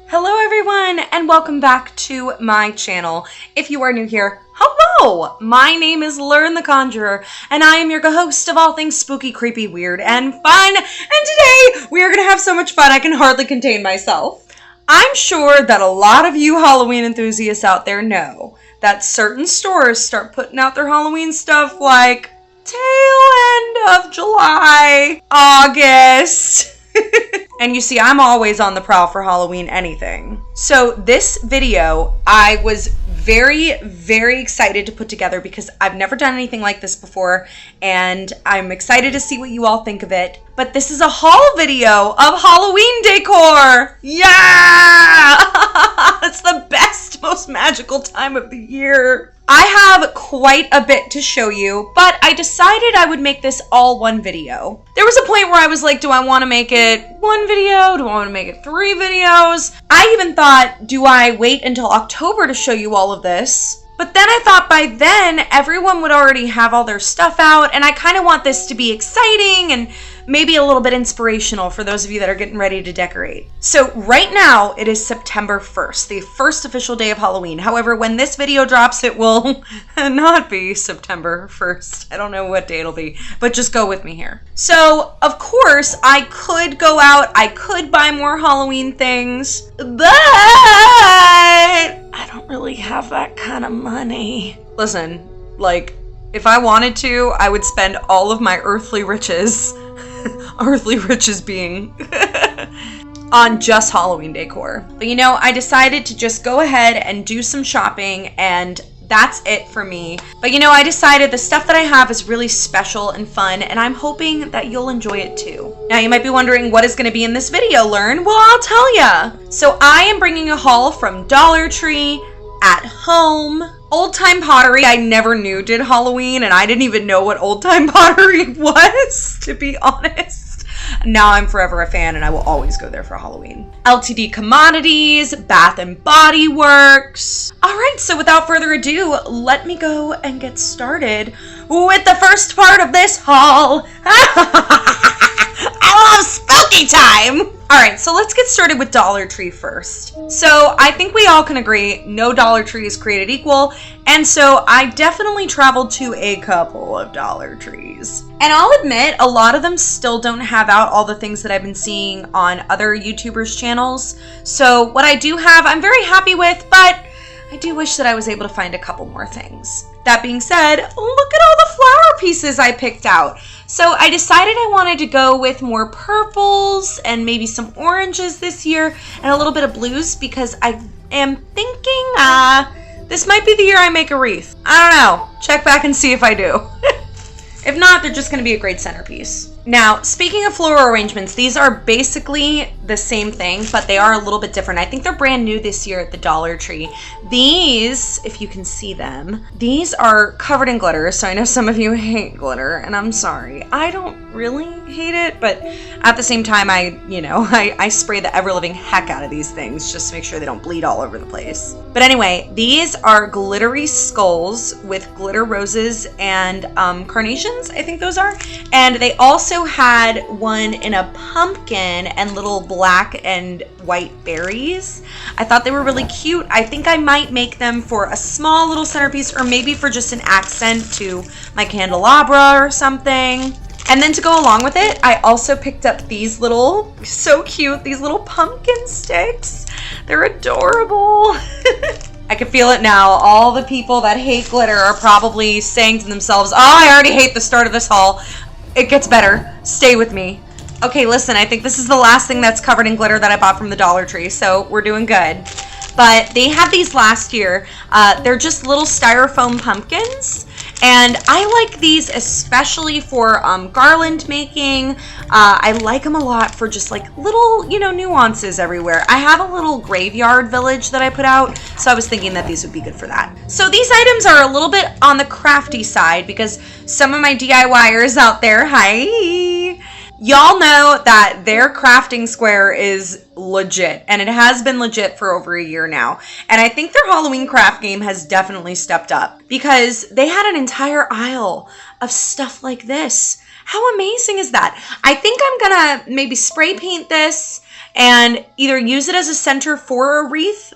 Hello everyone and welcome back to my channel. If you are new here, hello! My name is Lern the Conjurer and I am your host of all things spooky, creepy, weird, and fun. And today we are going to have so much fun I can hardly contain myself. I'm sure that a lot of you Halloween enthusiasts out there know that certain stores start putting out their Halloween stuff like tail end of July, August. And you see, I'm always on the prowl for Halloween anything. So this video, I was very, very excited to put together because I've never done anything like this before, and I'm excited to see what you all think of it. But this is a haul video of Halloween decor! Yeah! It's the best, most magical time of the year. I have quite a bit to show you, but I decided I would make this all one video. There was a point where I was like, do I want to make it one video? Do I want to make it 3 videos? I even thought, do I wait until October to show you all of this? But then I thought by then everyone would already have all their stuff out, and I kind of want this to be exciting and maybe a little bit inspirational for those of you that are getting ready to decorate. So right now it is September 1st, the first official day of Halloween. However, when this video drops, it will not be September 1st. I don't know what day it'll be, but just go with me here. So of course I could go out, I could buy more Halloween things, but I don't really have that kind of money. Listen, like, if I wanted to, I would spend all of my earthly riches, earthly riches being on just Halloween decor. But you know, I decided to just go ahead and do some shopping, and that's it for me. But you know, I decided the stuff that I have is really special and fun, and I'm hoping that you'll enjoy it too. Now you might be wondering what is going to be in this video, Lern. Well, I'll tell ya. So I am bringing a haul from Dollar Tree, At Home, Old Time Pottery. I never knew did Halloween, and I didn't even know what Old Time Pottery was, to be honest. Now I'm forever a fan, and I will always go there for Halloween. LTD Commodities, Bath and Body Works. All right, so without further ado, let me go and get started with the first part of this haul. I love spooky time! Alright, so let's get started with Dollar Tree first. So I think we all can agree no Dollar Tree is created equal, and so I definitely traveled to a couple of Dollar Trees. And I'll admit, a lot of them still don't have out all the things that I've been seeing on other YouTubers' channels. So what I do have, I'm very happy with, but I do wish that I was able to find a couple more things. That being said, look at all the flower pieces I picked out. So I decided I wanted to go with more purples and maybe some oranges this year and a little bit of blues because I am thinking this might be the year I make a wreath. I don't know. Check back and see if I do. If not, they're just going to be a great centerpiece. Now, speaking of floral arrangements, these are basically the same thing, but they are a little bit different. I think they're brand new this year at the Dollar Tree. These, if you can see them, these are covered in glitter, so I know some of you hate glitter, and I'm sorry. I don't really hate it, but at the same time, I spray the ever-living heck out of these things just to make sure they don't bleed all over the place. But anyway, these are glittery skulls with glitter roses and carnations, I think those are. And they also had one in a pumpkin and little black and white berries. I thought they were really cute. I think I might make them for a small little centerpiece or maybe for just an accent to my candelabra or something. And then to go along with it, I also picked up these little, so cute, these little pumpkin sticks. They're adorable. I can feel it now. All the people that hate glitter are probably saying to themselves, oh, I already hate the start of this haul. It gets better. Stay with me. Okay, listen, I think this is the last thing that's covered in glitter that I bought from the Dollar Tree, so we're doing good. But they had these last year. They're just little styrofoam pumpkins. And I like these especially for garland making. I like them a lot for just like little, nuances everywhere. I have a little graveyard village that I put out, so I was thinking that these would be good for that. So these items are a little bit on the crafty side because some of my DIYers out there, hi! Y'all know that their crafting square is legit, and it has been legit for over a year now. And I think their Halloween craft game has definitely stepped up because they had an entire aisle of stuff like this. How amazing is that? I think I'm gonna maybe spray paint this and either use it as a center for a wreath,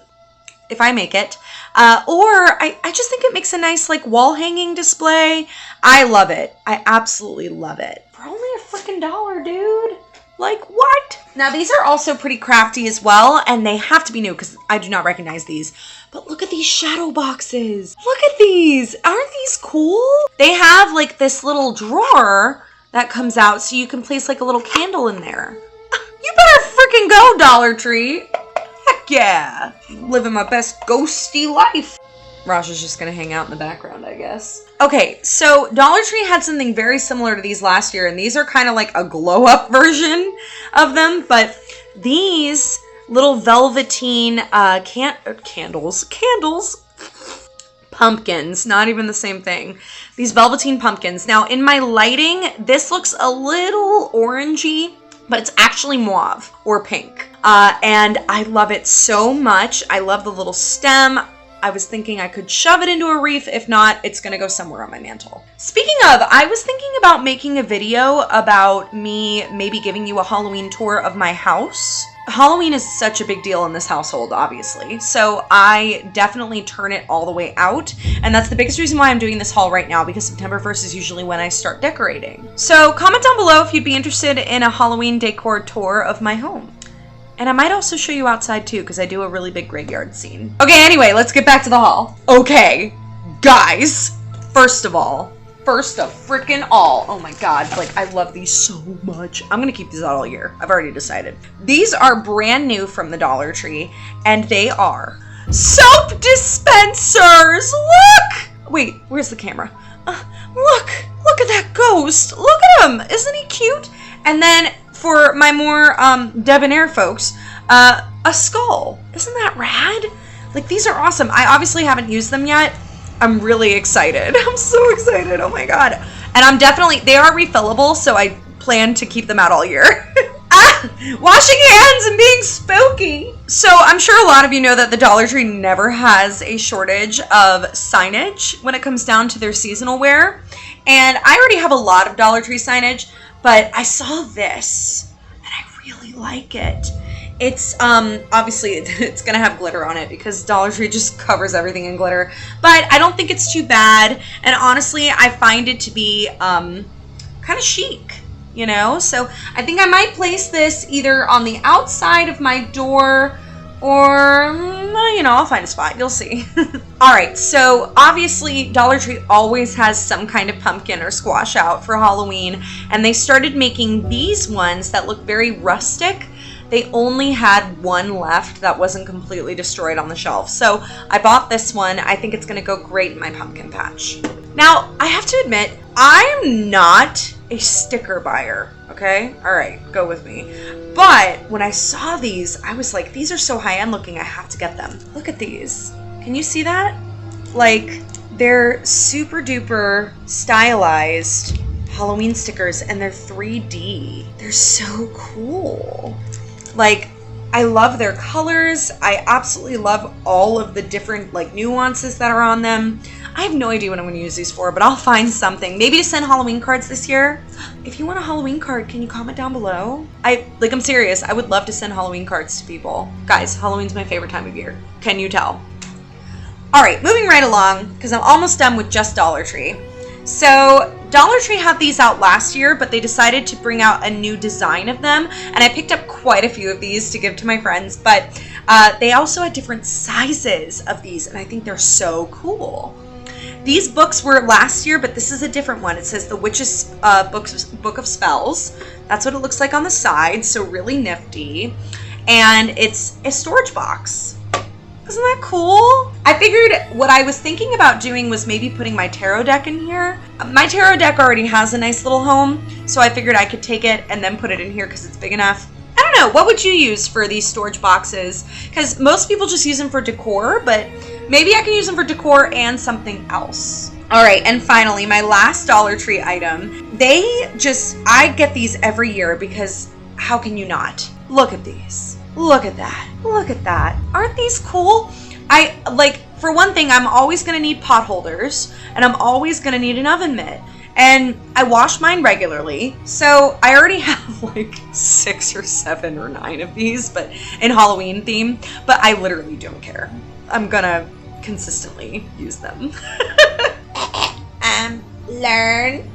if I make it, or I just think it makes a nice like wall hanging display. I love it. I absolutely love it. For only a freaking $1, dude. Like, what? Now, these are also pretty crafty as well, and they have to be new because I do not recognize these. But look at these shadow boxes. Look at these. Aren't these cool? They have, like, this little drawer that comes out so you can place, like, a little candle in there. You better freaking go, Dollar Tree. Heck yeah. Living my best ghosty life. Raj is just going to hang out in the background, I guess. Okay, so Dollar Tree had something very similar to these last year, and these are kind of like a glow-up version of them, but these little velveteen candles, pumpkins, not even the same thing. These velveteen pumpkins. Now, in my lighting, this looks a little orangey, but it's actually mauve or pink, and I love it so much. I love the little stem. I was thinking I could shove it into a wreath. If not, it's going to go somewhere on my mantle. Speaking of, I was thinking about making a video about me maybe giving you a Halloween tour of my house. Halloween is such a big deal in this household, obviously. So I definitely turn it all the way out. And that's the biggest reason why I'm doing this haul right now, because September 1st is usually when I start decorating. So comment down below if you'd be interested in a Halloween decor tour of my home. And I might also show you outside too, because I do a really big graveyard scene. Okay, anyway, let's get back to the haul. Okay, guys, first of frickin' all, oh my god, like, I love these so much. I'm gonna keep these out all year. I've already decided. These are brand new from the Dollar Tree, and they are soap dispensers. Look! Wait, where's the camera? Look at that ghost. Look at him. Isn't he cute? And then for my more debonair folks, a skull. Isn't that rad? Like, these are awesome. I obviously haven't used them yet. I'm really excited. I'm so excited. Oh my god. And they are refillable, so I plan to keep them out all year. Washing hands and being spooky. So I'm sure a lot of you know that the Dollar Tree never has a shortage of signage when it comes down to their seasonal wear. And I already have a lot of Dollar Tree signage, but I saw this and I really like it. It's obviously it's gonna have glitter on it because Dollar Tree just covers everything in glitter, but I don't think it's too bad. And honestly, I find it to be kind of chic, you know? So I think I might place this either on the outside of my door or, you know, I'll find a spot. You'll see. All right, so obviously Dollar Tree always has some kind of pumpkin or squash out for Halloween, and they started making these ones that look very rustic. They only had one left that wasn't completely destroyed on the shelf. So I bought this one. I think it's gonna go great in my pumpkin patch. Now, I have to admit, I'm not a sticker buyer, okay? All right, go with me. But when I saw these, I was like, these are so high-end looking, I have to get them. Look at these. Can you see that? Like, they're super duper stylized Halloween stickers, and they're 3D. They're so cool. Like, I love their colors. I absolutely love all of the different like nuances that are on them. I have no idea what I'm going to use these for, but I'll find something. Maybe to send Halloween cards this year. If you want a Halloween card, can you comment down below? I'm serious. I would love to send Halloween cards to people. Guys, Halloween's my favorite time of year. Can you tell? All right, moving right along, because I'm almost done with just Dollar Tree. So Dollar Tree had these out last year, but they decided to bring out a new design of them, and I picked up quite a few of these to give to my friends, but they also had different sizes of these, and I think they're so cool. These books were last year, but this is a different one. It says The Witch's Book of Spells. That's what it looks like on the side, so really nifty. And it's a storage box. Isn't that cool? I figured what I was thinking about doing was maybe putting my tarot deck in here. My tarot deck already has a nice little home, so I figured I could take it and then put it in here because it's big enough. I don't know, what would you use for these storage boxes? Because most people just use them for decor, but maybe I can use them for decor and something else. All right, and finally, my last Dollar Tree item. I get these every year because how can you not? Look at these. Look at that. Look at that. Aren't these cool? For one thing, I'm always going to need pot holders, and I'm always going to need an oven mitt. And I wash mine regularly. So I already have like 6 or 7 or 9 of these, but in Halloween theme. But I literally don't care. I'm gonna consistently use them. Lern.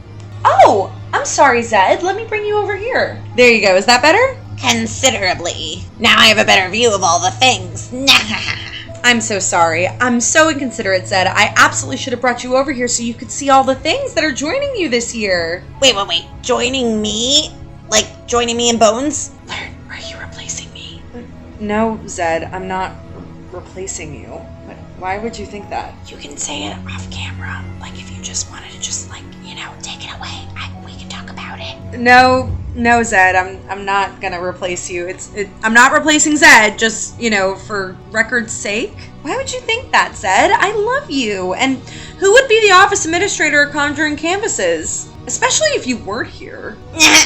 Oh, I'm sorry, Zed. Let me bring you over here. There you go. Is that better? Considerably. Now I have a better view of all the things. I'm so sorry. I'm so inconsiderate, Zed. I absolutely should have brought you over here so you could see all the things that are joining you this year. Wait. Joining me? Like, joining me in bones? Lern, are you replacing me? No, Zed. I'm not replacing you. Why would you think that? You can say it off camera. Like, if you just wanted to just, like, take it away. We can talk about it. No, Zed. I'm not gonna replace you. I'm not replacing Zed, just, for record's sake. Why would you think that, Zed? I love you. And who would be the office administrator of Conjuring Canvases? Especially if you weren't here.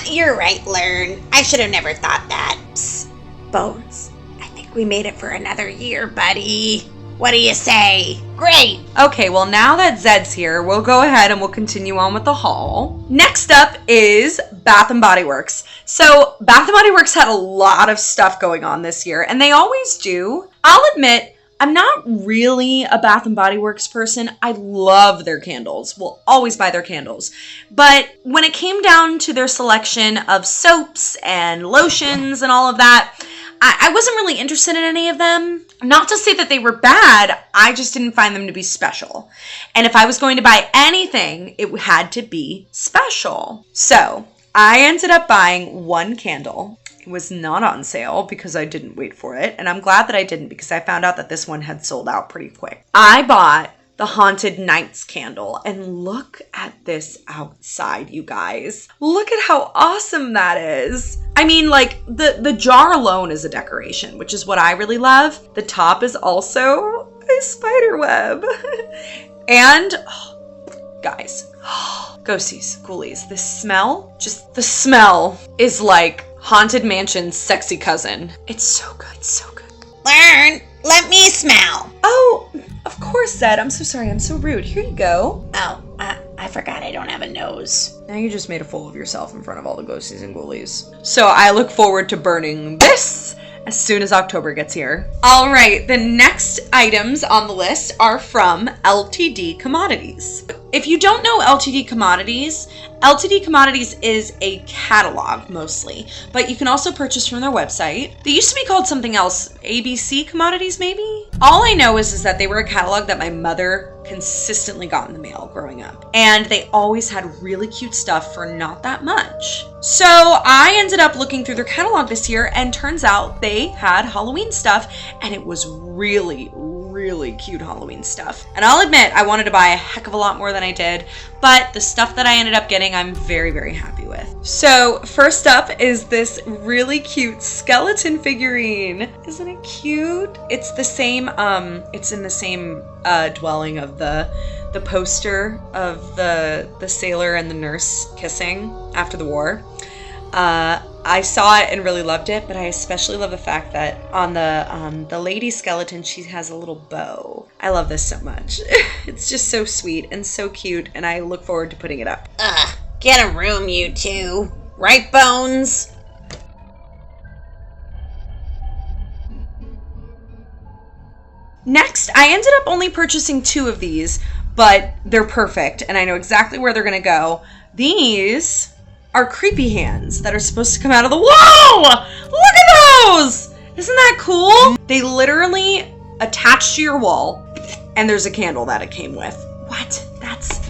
You're right, Lern. I should have never thought that. Psst. Bones, I think we made it for another year, buddy. What do you say? Great! Okay, well now that Zed's here, we'll go ahead and we'll continue on with the haul. Next up is Bath & Body Works. So Bath & Body Works had a lot of stuff going on this year, and they always do. I'll admit, I'm not really a Bath & Body Works person. I love their candles. We'll always buy their candles. But when it came down to their selection of soaps and lotions and all of that, I wasn't really interested in any of them. Not to say that they were bad, I just didn't find them to be special. And if I was going to buy anything, it had to be special. So I ended up buying one candle. It was not on sale because I didn't wait for it. And I'm glad that I didn't because I found out that this one had sold out pretty quick. I bought the Haunted Nights candle. And look at this outside, you guys. Look at how awesome that is. I mean, like, the jar alone is a decoration, which is what I really love. The top is also a spider web. And, guys, Ghosties, Ghoulies, the smell is like Haunted Mansion's sexy cousin. It's so good, it's so good. Lern, let me smell. Oh, of course, Zed. I'm so sorry. I'm so rude. Here you go. Oh, I forgot I don't have a nose. Now you just made a fool of yourself in front of all the Ghosties and Ghoulies. So I look forward to burning this as soon as October gets here. All right, the next items on the list are from LTD Commodities. If you don't know LTD Commodities is a catalog mostly, but you can also purchase from their website. They used to be called something else, ABC Commodities maybe? All I know is that they were a catalog that my mother consistently got in the mail growing up. And they always had really cute stuff for not that much. So I ended up looking through their catalog this year and turns out they had Halloween stuff and it was really cute Halloween stuff. And I'll admit I wanted to buy a heck of a lot more than I did, but the stuff that I ended up getting I'm very happy with. So first up is this really cute skeleton figurine. Isn't it cute? It's the same, it's in the same dwelling of the poster of the sailor and the nurse kissing after the war. I saw it and really loved it, but I especially love the fact that on the lady skeleton, she has a little bow. I love this so much. It's just so sweet and so cute, and I look forward to putting it up. Get a room, you two. Right, Bones? Next, I ended up only purchasing 2 of these, but they're perfect, and I know exactly where they're gonna go. These are creepy hands that are supposed to come out of the wall. Look at those! Isn't that cool? They literally attach to your wall, and there's a candle that it came with. What? That's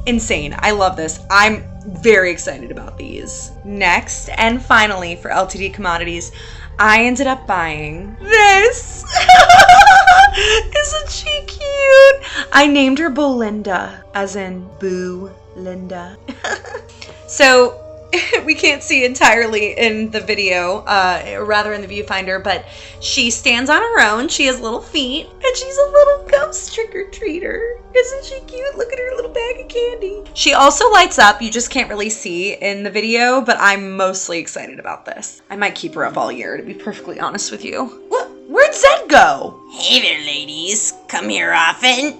insane. I love this. I'm very excited about these. Next, and finally for LTD Commodities, I ended up buying this. Isn't she cute? I named her Belinda, as in Boo Linda. So we can't see entirely in the video, or rather in the viewfinder, but she stands on her own. She has little feet, and she's a little ghost trick-or-treater. Isn't she cute? Look at her little bag of candy. She also lights up. You just can't really see in the video, but I'm mostly excited about this. I might keep her up all year, to be perfectly honest with you. What? Where'd Zed go? Hey there, ladies. Come here often.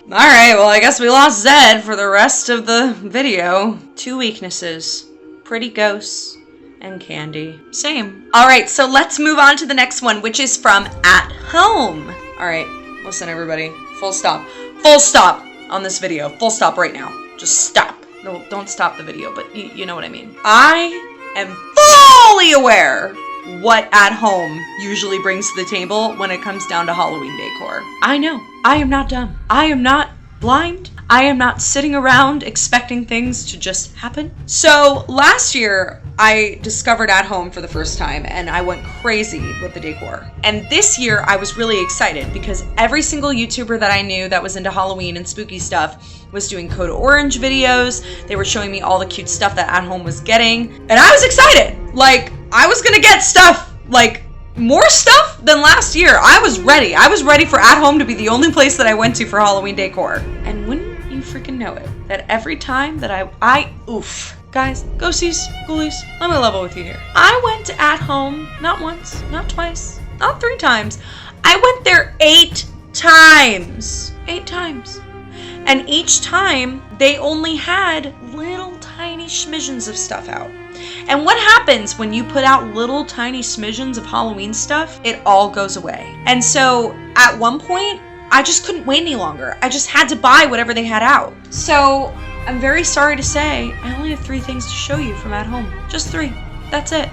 Alright, well I guess we lost Zed for the rest of the video. 2 weaknesses. Pretty ghosts and candy. Same. Alright, so let's move on to the next one, which is from At Home. Alright, listen everybody. Full stop. Full stop on this video. Full stop right now. Just stop. No, don't stop the video, but you know what I mean. I am fully aware what At Home usually brings to the table when it comes down to Halloween decor. I know. I am not dumb. I am not blind. I am not sitting around expecting things to just happen. So last year, I discovered At Home for the first time and I went crazy with the decor. And this year, I was really excited because every single YouTuber that I knew that was into Halloween and spooky stuff was doing Code Orange videos. They were showing me all the cute stuff that At Home was getting. And I was excited. Like, I was gonna get stuff, like, more stuff than last year. I was ready. I was ready for At Home to be the only place that I went to for Halloween decor. And wouldn't you freaking know it, that every time that oof. Guys, Ghosties, Ghoulies, let me level with you here. I went to At Home, not once, not twice, not 3 times. I went there 8 times. 8 times. And each time, they only had little tiny smidgens of stuff out. And what happens when you put out little tiny smidgens of Halloween stuff? It all goes away. And so at one point, I just couldn't wait any longer. I just had to buy whatever they had out. So I'm very sorry to say, I only have 3 things to show you from At Home. Just 3. That's it.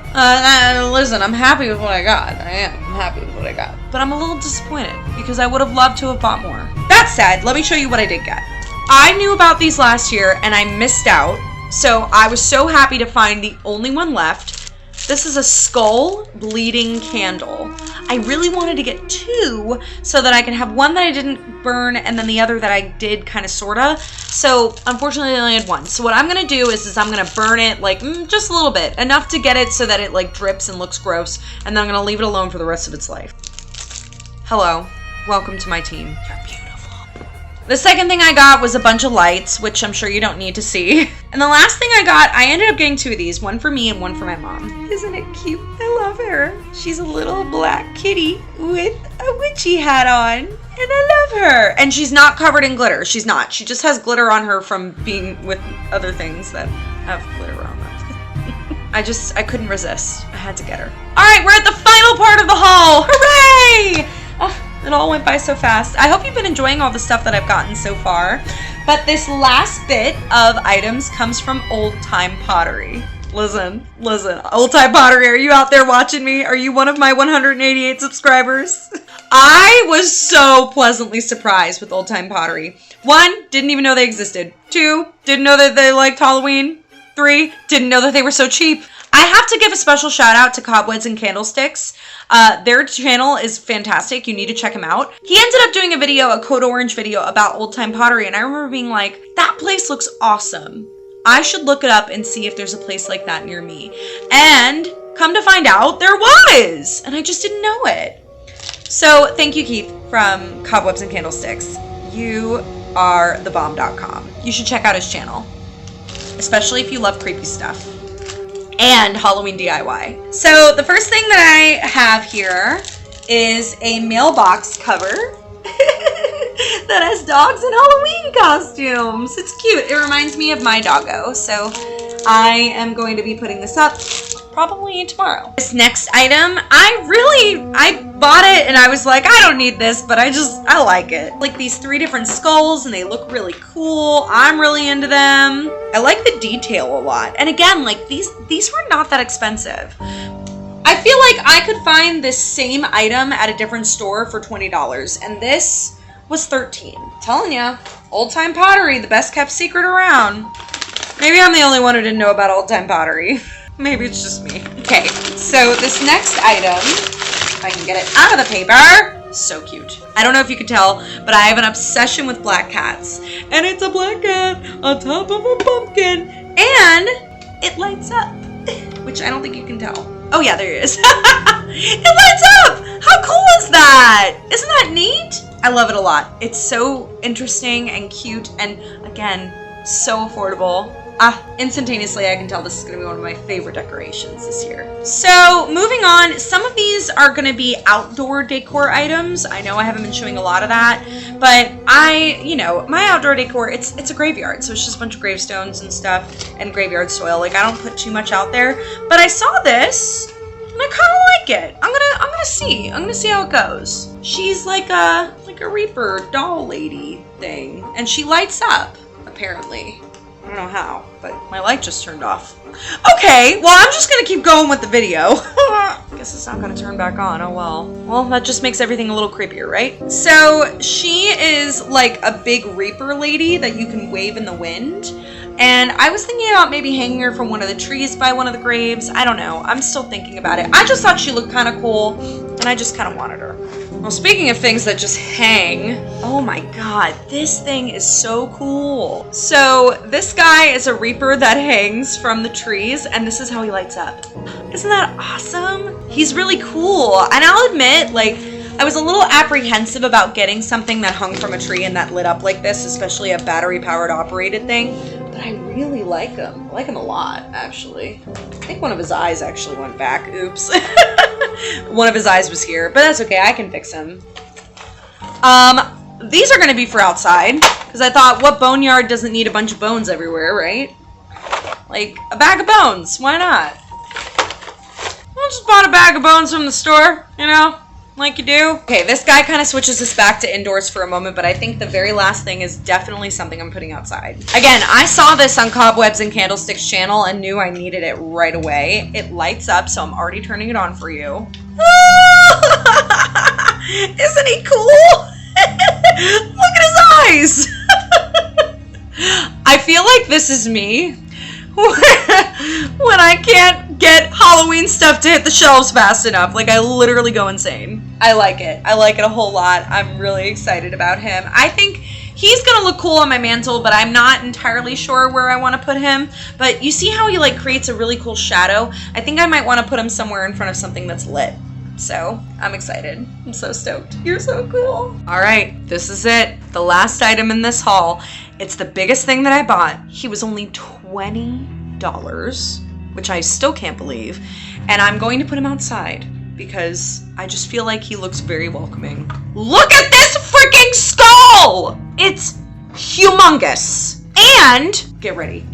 Listen, I'm happy with what I got. I'm happy with what I got. But I'm a little disappointed because I would have loved to have bought more. That said, let me show you what I did get. I knew about these last year and I missed out. So I was so happy to find the only one left. This is a skull bleeding candle. I really wanted to get 2 so that I can have one that I didn't burn and then the other that I did kind of sorta. So unfortunately I only had 1. So what I'm gonna do is I'm gonna burn it like just a little bit, enough to get it so that it like drips and looks gross, and then I'm gonna leave it alone for the rest of its life. Hello, welcome to my team. You're beautiful. The second thing I got was a bunch of lights, which I'm sure you don't need to see. And the last thing I got, I ended up getting 2 of these, one for me and one for my mom. Isn't it cute? I love her. She's a little black kitty with a witchy hat on, and I love her. And she's not covered in glitter. She's not. She just has glitter on her from being with other things that have glitter on them. I couldn't resist. I had to get her. All right, we're at the final part of the haul. Hooray! Oh, it all went by so fast. I hope you've been enjoying all the stuff that I've gotten so far. But this last bit of items comes from Old Time Pottery. Listen, Old Time Pottery, are you out there watching me? Are you one of my 188 subscribers? I was so pleasantly surprised with Old Time Pottery. 1, didn't even know they existed. 2, didn't know that they liked Halloween. 3, didn't know that they were so cheap. I have to give a special shout out to Cobwebs and Candlesticks. Their channel is fantastic. You need to check him out. He ended up doing a Code Orange video about Old Time Pottery, and I remember being like, that place looks awesome. I should look it up and see if there's a place like that near me. And come to find out, there was! And I just didn't know it. So thank you, Keith, from Cobwebs and Candlesticks. You are thebomb.com. You should check out his channel, especially if you love creepy stuff and Halloween DIY. So the first thing that I have here is a mailbox cover that has dogs in Halloween costumes. It's cute. It reminds me of my doggo. So I am going to be putting this up probably tomorrow. This next item, I bought it and I was like, I don't need this, but I like it. Like these 3 different skulls and they look really cool. I'm really into them. I like the detail a lot. And again, like these were not that expensive. I feel like I could find this same item at a different store for $20 and this was $13. I'm telling ya, Old Time Pottery, the best kept secret around. Maybe I'm the only one who didn't know about Old Time Pottery. Maybe it's just me. Okay, so this next item, if I can get it out of the paper, so cute. I don't know if you can tell, but I have an obsession with black cats. And it's a black cat on top of a pumpkin. And it lights up, which I don't think you can tell. Oh yeah, there it is. It lights up! How cool is that? Isn't that neat? I love it a lot. It's so interesting and cute and, again, so affordable. Instantaneously I can tell this is going to be one of my favorite decorations this year. So moving on, some of these are going to be outdoor decor items. I know I haven't been showing a lot of that, but my outdoor decor, it's a graveyard, so it's just a bunch of gravestones and stuff and graveyard soil. Like, I don't put too much out there, but I saw this and I kind of like it. I'm gonna see how it goes. She's like a Reaper doll lady thing, and she lights up, apparently. I don't know how, but my light just turned off. Okay, well, I'm just gonna keep going with the video. Guess it's not gonna turn back on, oh well. Well, that just makes everything a little creepier, right? So, she is like a big Reaper lady that you can wave in the wind. And I was thinking about maybe hanging her from one of the trees by one of the graves. I don't know. I'm still thinking about it. I just thought she looked kind of cool, and I just kind of wanted her. Well, speaking of things that just hang, oh my god, this thing is so cool. So this guy is a Reaper that hangs from the trees, and this is how he lights up. Isn't that awesome? He's really cool. And I'll admit, like, I was a little apprehensive about getting something that hung from a tree and that lit up like this, especially a battery-powered operated thing. But I really like him. I like him a lot, actually. I think one of his eyes actually went back. Oops. One of his eyes was here, but that's okay. I can fix him. These are going to be for outside, because I thought, what boneyard doesn't need a bunch of bones everywhere, right? Like, a bag of bones. Why not? I just bought a bag of bones from the store, you know? Like you do. Okay, this guy kind of switches us back to indoors for a moment, but I think the very last thing is definitely something I'm putting outside. Again, I saw this on Cobwebs and Candlesticks channel and knew I needed it right away. It lights up, so I'm already turning it on for you. Isn't he cool? Look at his eyes. I feel like this is me when I can't get Halloween stuff to hit the shelves fast enough. Like, I literally go insane. I like it. I like it a whole lot. I'm really excited about him. I think he's gonna look cool on my mantle, but I'm not entirely sure where I want to put him. But you see how he like creates a really cool shadow? I think I might want to put him somewhere in front of something that's lit. So I'm excited. I'm so stoked. You're so cool. All right, this is it. The last item in this haul. It's the biggest thing that I bought. He was only $20, which I still can't believe. And I'm going to put him outside because I just feel like he looks very welcoming. Look at this freaking skull! It's humongous. And, get ready.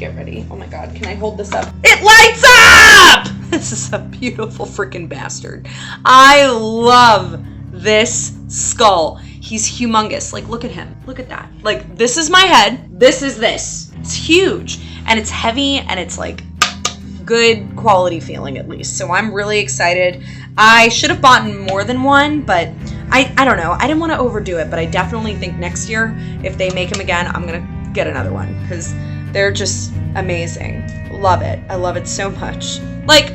Oh my god, can I hold this up? It lights up! This is a beautiful freaking bastard. I love this skull. He's humongous. Like, look at him. Look at that. Like, this is my head. This is this. It's huge. And it's heavy, and it's like good quality feeling at least. So I'm really excited. I should have bought more than one, but I don't know. I didn't want to overdo it, but I definitely think next year, if they make them again, I'm going to get another one because they're just amazing. Love it. I love it so much. Like,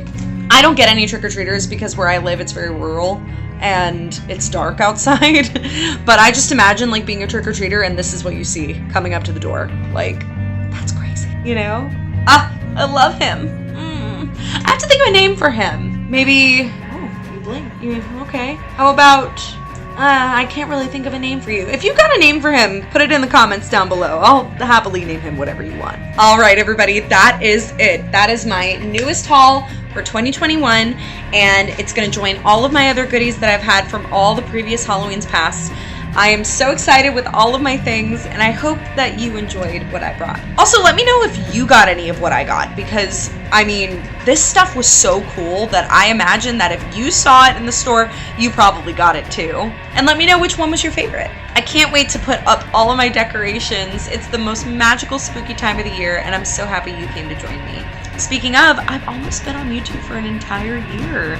I don't get any trick-or-treaters because where I live, it's very rural and it's dark outside. But I just imagine like being a trick-or-treater and this is what you see coming up to the door. Like, that's crazy, you know? I love him. I have to think of a name for him. Maybe, oh, you blink. Okay. How about, I can't really think of a name for you. If you've got a name for him, put it in the comments down below. I'll happily name him whatever you want. All right, everybody, that is it. That is my newest haul for 2021, and it's going to join all of my other goodies that I've had from all the previous Halloweens past. I am so excited with all of my things, and I hope that you enjoyed what I brought. Also, let me know if you got any of what I got, because, I mean, this stuff was so cool that I imagine that if you saw it in the store, you probably got it too. And let me know which one was your favorite. I can't wait to put up all of my decorations. It's the most magical, spooky time of the year, and I'm so happy you came to join me. Speaking of, I've almost been on YouTube for an entire year.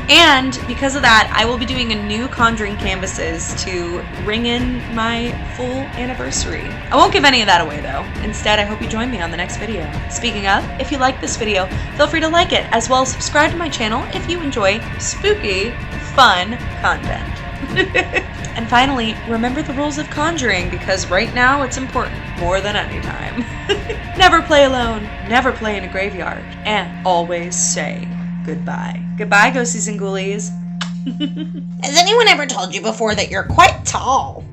And because of that, I will be doing a new Conjuring canvases to ring in my full anniversary. I won't give any of that away though. Instead, I hope you join me on the next video. Speaking of, if you like this video, feel free to like it, as well as subscribe to my channel if you enjoy spooky, fun content. And finally, remember the rules of conjuring, because right now it's important more than any time. Never play alone, never play in a graveyard, and always say goodbye. Goodbye, ghosties and ghoulies. Has anyone ever told you before that you're quite tall?